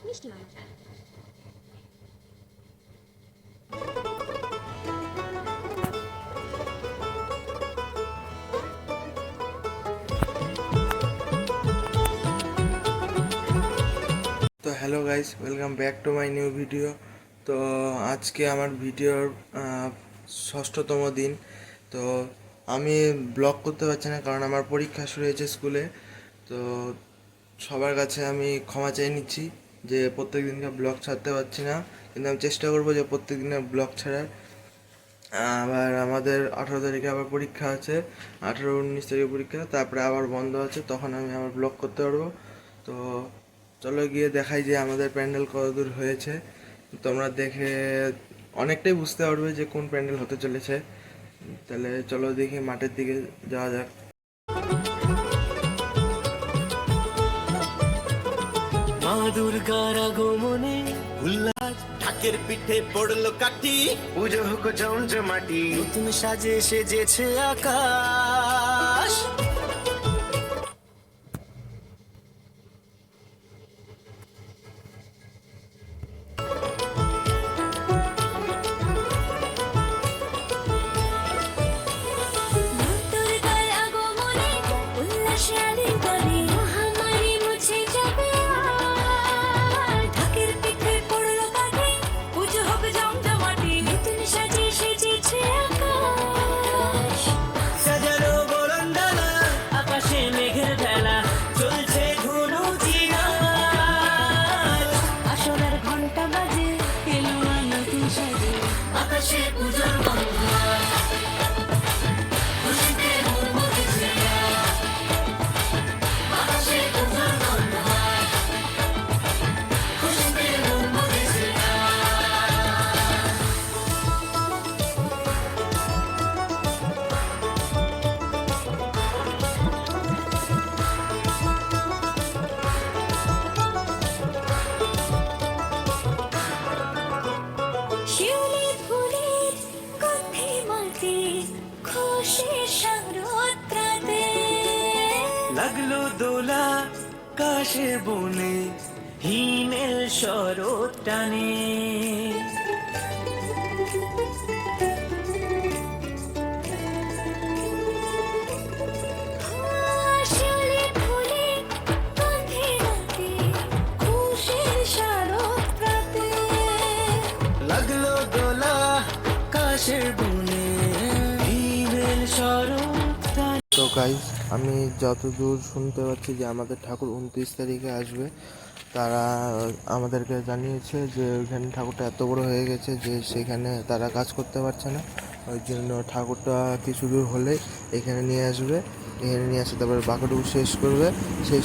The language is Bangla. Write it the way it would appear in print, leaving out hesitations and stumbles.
মিষ্টি মামা। তো hello guys, welcome back to my new video. তো আজকে আমার ভিডিওর ষষ্ঠতম দিন। তো আমি ব্লগ করতে পারছি না কারণ আমার পরীক্ষা শুরু হয়েছে স্কুলে। তো সবার কাছে আমি ক্ষমা চেয়ে নিচ্ছি যে প্রত্যেক দিনকে ব্লগ ছাড়তে পারছি না, কিন্তু আমি চেষ্টা করবো যে প্রত্যেক দিনের ব্লগ ছাড়ার। আবার আমাদের 18 তারিখে আবার পরীক্ষা আছে, 18-19 তারিখে পরীক্ষা, তারপরে আবার বন্ধ আছে, তখন আমি আবার ব্লগ করতে পারবো। তো চলো গিয়ে দেখাই যে আমাদের প্যান্ডেল কতদূর হয়েছে। তোমরা দেখে অনেকটাই বুঝতে পারবে যে কোন প্যান্ডেল হতে চলেছে। তাহলে চলো দেখি মাঠের দিকে যাওয়া যাক। মা দুর্গার আগমনে উল্লাস, ঢাকের পিঠে পড়লো কাঠি, পুজো হোক জমজমাটি, নতুন সাজে সেজেছে আকাশ। সাজানো বরণডালা, আকাশে মেঘের ভেলা, চলছে ধনু চিরাজ। আসরের ঘন্টা বাজে, এলো নতুন সাজে, আকাশে পূজার গন্ধ, খুশিতে মন মরেছে আজ। আকাশে পূজার গন্ধ, খুশিতে মন মরেছে আজ। শিউলি ফুলের গন্ধে মাটি, খুশির শারদরাতে। লাগলো দোলা কাশে বনে, হিমেল শরৎ টানে। শিউলি ফুলের গন্ধে মাটি, খুশির শারদরাতে। লাগলো দোলা কাশে বনে, হিমেল শরৎ টানে। তো গাইস, আমি যতদূর শুনতে পাচ্ছি যে আমাদের ঠাকুর 29 তারিখে আসবে। তারা আমাদেরকে জানিয়েছে যে ওইখানে ঠাকুরটা এত বড় হয়ে গেছে যে সেখানে তারা কাজ করতে পারছে না। ওই জন্য ঠাকুরটা কিছু দূর হলে এখানে নিয়ে আসবে। এখানে নিয়ে আসে তারপরে বাকিটুকু শেষ করবে। শেষ